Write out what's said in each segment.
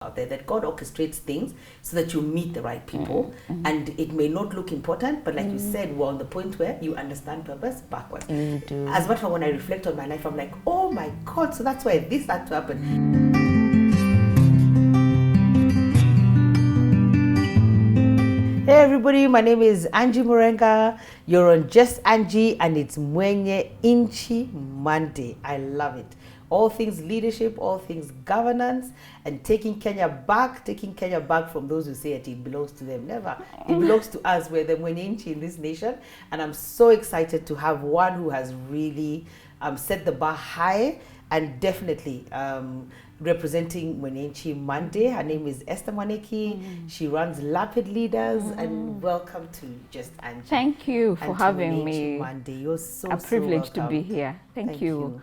out there that God orchestrates things so that you meet the right people, and it may not look important, but like you said, we're on the point where you understand purpose backwards. You do. As much as when I reflect on my life, I'm like, oh my God, so that's why this had to happen. Hey everybody, my name is Angie Murenga. You're on Just Angie, and it's Mwenye Nchi Monday. I love it. All things leadership, all things governance, and taking Kenya back from those who say it belongs to them. Never. It belongs to us. We're the Mwenye Nchi in this nation. And I'm so excited to have one who has really set the bar high and definitely representing Mwenye Nchi Monday. Her name is Esther Mwaneki. She runs Lapid Leaders, and welcome to Just Angie. Thank you for having me. Monday. You're so a privilege so to be here. Thank you.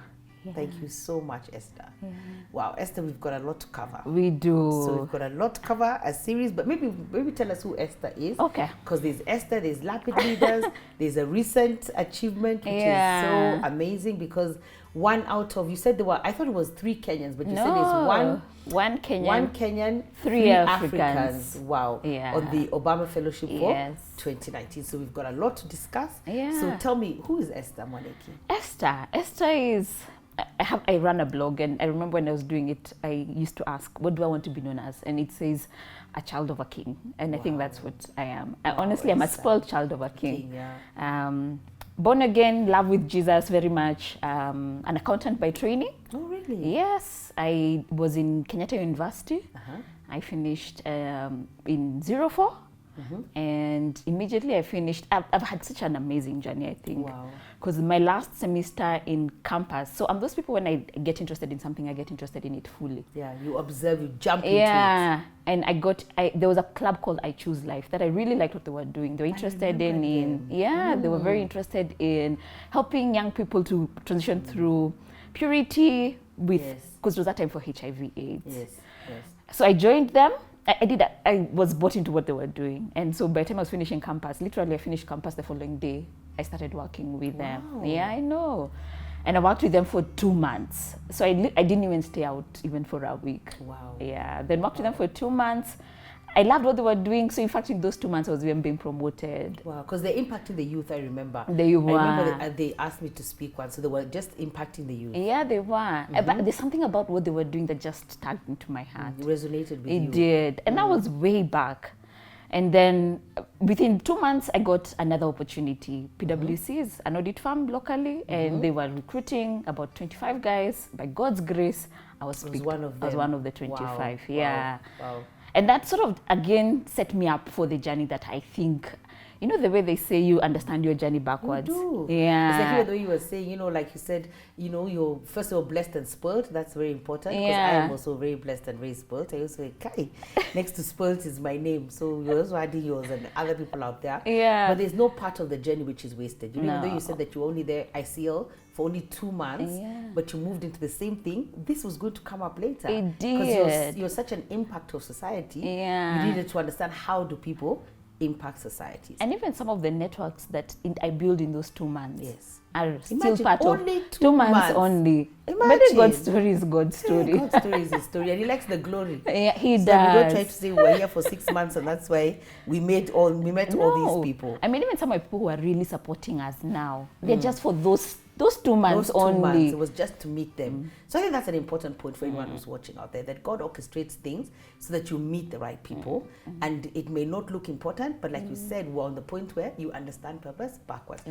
Yeah. Thank you so much, Esther. Yeah. Wow, Esther, we've got a lot to cover. We do. So we've got a lot to cover, a series, but maybe tell us who Esther is. Okay. Because there's Esther, there's Lapid Leaders, there's a recent achievement, which is so amazing, because one out of, you said there were, I thought it was 3 Kenyans, but you said it's one Kenyan, 3 Africans. Wow. Yeah. On the Obama Fellowship for 2019. So we've got a lot to discuss. Yeah. So tell me, who is Esther Mwaneki? Esther is, I run a blog, and I remember when I was doing it, I used to ask, what do I want to be known as? And it says, a child of a king. And I think that's what I am. Honestly, I'm a spoiled child of a king. Born again, love with Jesus very much. An accountant by training. Oh, really? Yes. I was in Kenyatta University. I finished in 04. And immediately I finished. I've had such an amazing journey, I think. Wow. Because my last semester in campus, so I'm those people, when I get interested in something, I get interested in it fully. Yeah, you observe, you jump into it. Yeah, and there was a club called I Choose Life that I really liked what they were doing. They were interested they were very interested in helping young people to transition through purity with, because it was that time for HIV/AIDS. Yes. So I joined them. I was bought into what they were doing. And so by the time I was finishing campus, literally I finished campus the following day, I started working with them. Yeah, I know. And I worked with them for 2 months. So I didn't even stay out even for a week. Wow. Yeah, then worked with them for 2 months. I loved what they were doing. So in fact, in those 2 months, I was even being promoted. Wow, because they're impacting the youth, I remember. They were. I remember they asked me to speak once, so they were just impacting the youth. Yeah, they were. But there's something about what they were doing that just tugged into my heart. It resonated with you. It did. And that was way back. And then within 2 months, I got another opportunity. PwC is an audit firm locally, and they were recruiting about 25 guys. By God's grace, I was one of them. I was one of the 25. Wow. Yeah. Wow. And that sort of, again, set me up for the journey that I think, you know, the way they say you understand your journey backwards. You do. Yeah. It's like even though you were saying, you know, like you said, you know, you're first of all blessed and spoiled. That's very important. Because I am also very blessed and very spoiled. I also say, Kai, next to spoiled is my name. So you're also adding yours and other people out there. Yeah. But there's no part of the journey which is wasted. You know, even though you said that you were only there, ICL, for only 2 months, but you moved into the same thing, this was going to come up later. It did. Because you're such an impact of society. Yeah. You needed to understand how do people impact societies. And even some of the networks that I built in those 2 months are still part only of 2 months only. Imagine. But God's story is God's story. Yeah, God's story is his story, and he likes the glory. Yeah, he so does. We don't try to say we're here for 6 months and that's why we met all these people. I mean, even some of the people who are really supporting us now, they're just for those 2 months only. Months, it was just to meet them. So I think that's an important point for anyone who's watching out there, that God orchestrates things so that you meet the right people. And it may not look important, but like you said, we're on the point where you understand purpose backwards.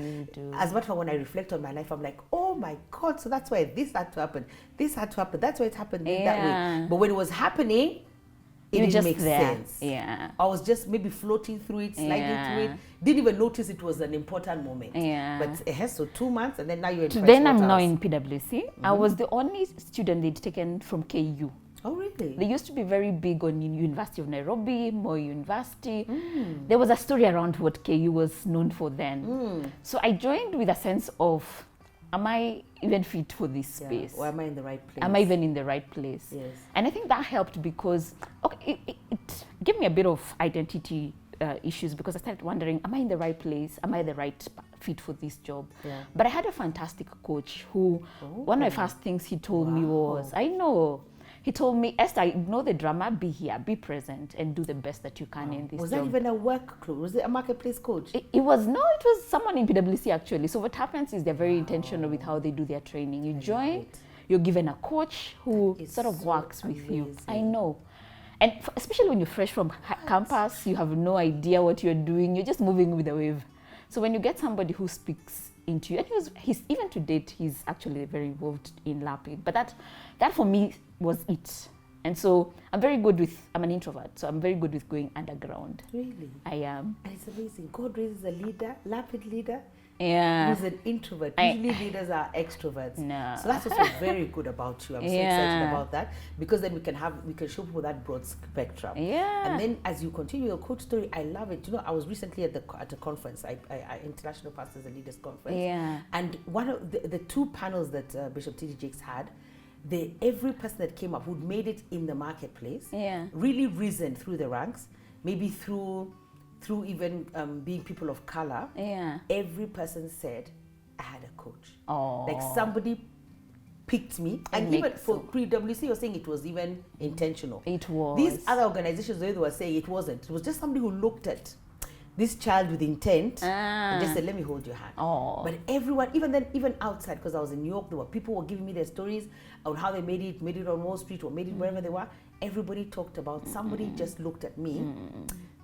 As much as when I reflect on my life, I'm like, oh my God, so that's why this had to happen. This had to happen. That's why it happened that way. But when it was happening, it didn't make sense. Yeah. I was just maybe floating through it, sliding through it. Didn't even notice it was an important moment. Yeah. But it has so 2 months, and then now you're in Then I'm now in PwC. I was the only student they'd taken from KU. Oh, really? They used to be very big on University of Nairobi, Moi University. There was a story around what KU was known for then. So I joined with a sense of, am I even fit for this space? Or am I in the right place? Am I even in the right place? Yes. And I think that helped because it gave me a bit of identity issues, because I started wondering, am I in the right place? Am I the right fit for this job? Yeah. But I had a fantastic coach who, one of the first things he told me was, I know, He told me, Esther, ignore the drama, be here, be present, and do the best that you can in this Was job. that even a work crew? Was it a marketplace coach? It was someone in PwC actually. So what happens is they're very intentional with how they do their training. You join, you're given a coach who sort of works with you. I know. And especially when you're fresh from campus, you have no idea what you're doing. You're just moving with the wave. So when you get somebody who speaks into you, and he's even to date, he's actually very involved in LAPID. But that for me was it. And so I'm an introvert, so I'm very good with going underground. Really? I am. And it's amazing. God raises a leader, LAPID leader, Yeah. who's an introvert. Usually leaders are extroverts. No. So that's also very good about you. I'm so excited about that, because then we can show people that broad spectrum. Yeah. And then as you continue your coach story, I love it. You know, I was recently at a conference, I International Pastors and Leaders Conference. Yeah. And one of the two panels that Bishop T.D. Jakes had, every person that came up who'd made it in the marketplace, really risen through the ranks, maybe through even being people of color, every person said, I had a coach. Oh. Like somebody picked me. And even for PwC, you're saying it was even intentional. It was. These other organizations, they were saying it wasn't. It was just somebody who looked at this child with intent and just said, let me hold your hand. Oh. But everyone, even outside, because I was in New York, people were giving me their stories on how they made it on Wall Street or made it wherever they were. Everybody talked about, somebody just looked at me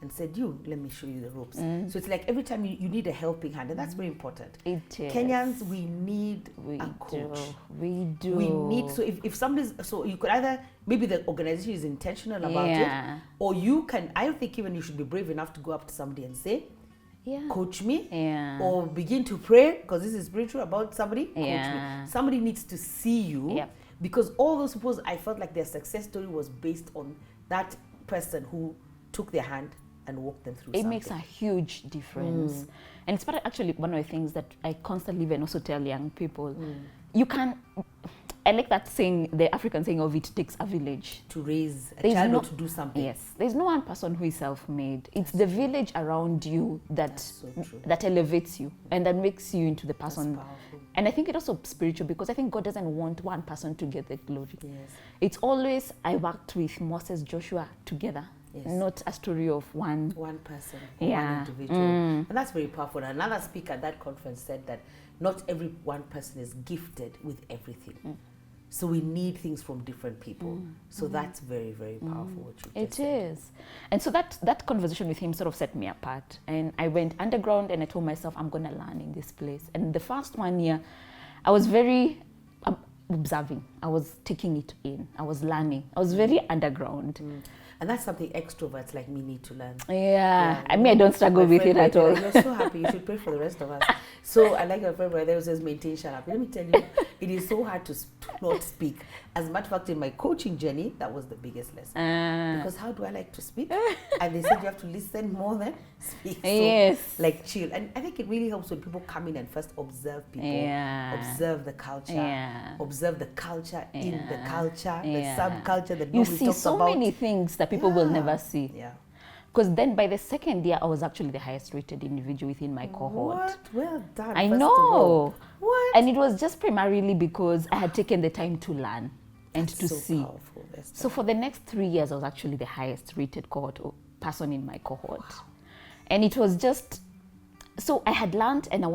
and said, let me show you the ropes. So it's like every time you need a helping hand, and that's very important. It is. Kenyans, we need a coach. We do. We need, so if somebody's, so you could either, maybe the organization is intentional about it, or you can, I don't think even you should be brave enough to go up to somebody and say, coach me, or begin to pray, because this is spiritual, about somebody, coach me. Somebody needs to see you, because all those people, I felt like their success story was based on that person who took their hand and walk them through it makes a huge difference. And it's actually one of the things that I constantly even also tell young people. You can, I like that saying, the African saying of it takes a village to raise a child or to do something. Yes, there's no one person who is self-made. It's the village around you that elevates you and that makes you into the person. And I think it's also spiritual, because I think God doesn't want one person to get the glory. It's always, I worked with Moses, Joshua together. Not a story of one person, one individual. And that's very powerful. Another speaker at that conference said that not every one person is gifted with everything. So we need things from different people. So that's very, very powerful what you just said. It is. And so that conversation with him sort of set me apart. And I went underground and I told myself, I'm going to learn in this place. And the first 1 year, I was very observing. I was taking it in. I was learning. I was very underground. And that's something extroverts like me need to learn. I mean, I don't struggle with it at all. You're so happy. You should pray for the rest of us. So I like your friend where there says maintain shut up. Let me tell you, it is so hard to not speak. As a matter of fact, in my coaching journey, that was the biggest lesson. Because how do I like to speak? And they said you have to listen more than speak. So, like chill. And I think it really helps when people come in and first observe people, observe the culture, observe the culture in the culture, the subculture that nobody talks about. You see so many things that people will never see. Because then by the second year, I was actually the highest rated individual within my cohort. What? Well done. I know. What? And it was just primarily because I had taken the time to learn and to see. Powerful. So for the next 3 years, I was actually the highest rated cohort person in my cohort. Wow. And it was just, so I had learned and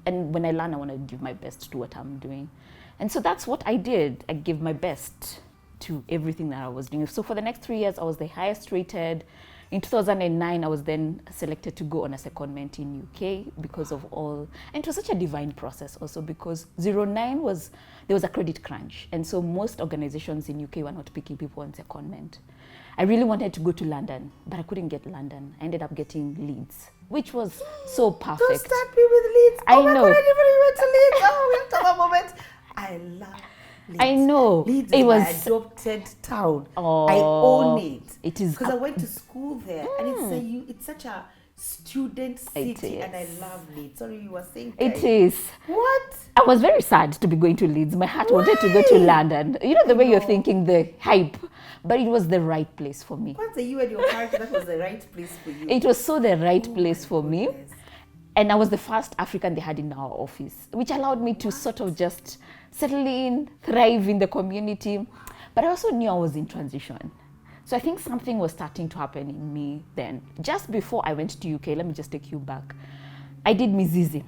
and when I learned, I wanted to give my best to what I'm doing. And so that's what I did. I gave my best to everything that I was doing. So for the next 3 years, I was the highest rated. In 2009, I was then selected to go on a secondment in UK because of all, and it was such a divine process also, because 09 there was a credit crunch. And so most organizations in UK were not picking people on secondment. I really wanted to go to London, but I couldn't get London. I ended up getting Leeds, which was so perfect. Don't start me with Leeds. I know. God, I never went to Leeds. Oh, we have to have a moment. I love Leeds. I know. Leeds is my adopted town. I own it. It is. Because I went to school there, and it's such a student city, and I love Leeds. Sorry, you were saying that. It is. What? I was very sad to be going to Leeds. My heart wanted to go to London. You know the way you're thinking, the hype. But it was the right place for me. Once you and your character, that was the right place for you. It was so the right place for me. And I was the first African they had in our office, which allowed me to sort of just settle in, thrive in the community. But I also knew I was in transition. So I think something was starting to happen in me then. Just before I went to UK, let me just take you back. I did Mizizi.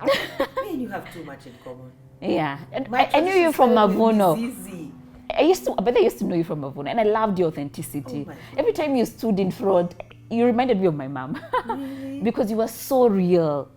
Me and you have too much in common. Yeah, and I knew you from Mavuno. Easy. I used to know you from Mavuno, and I loved your authenticity. Oh, every time you stood in front, you reminded me of my mom. Really? Because you were so real.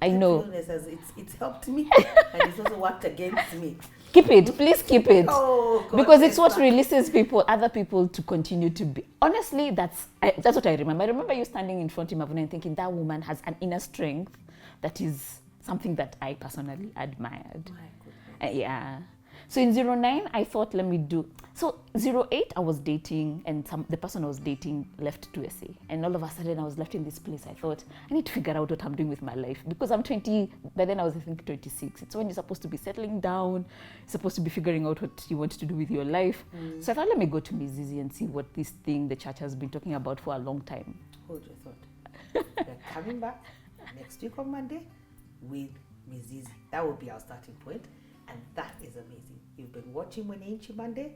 I know. It's helped me, and it's also worked against me. Keep it, please keep it. Oh, God, because it's what releases other people to continue to be. Honestly, that's what I remember. I remember you standing in front of Mavuno and thinking that woman has an inner strength that is something that I personally admired. Yeah. So in 09, I thought, let me do. So 08, I was dating, and the person I was dating left to SA. And all of a sudden, I was left in this place. I thought, I need to figure out what I'm doing with my life. Because I'm 20, by then I was, I think, 26. It's when you're supposed to be settling down, you're supposed to be figuring out what you want to do with your life. So I thought, let me go to Mizizi and see what this thing the church has been talking about for a long time. Hold your thought. We're coming back next week on Monday with Mizizi. That will be our starting point. And that is amazing. You've been watching Mwenye Nchi Monday.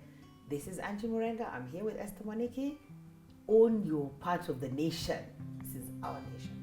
This is Angie Murenga. I'm here with Esther Mwaniki. Own your part of the nation. This is our nation.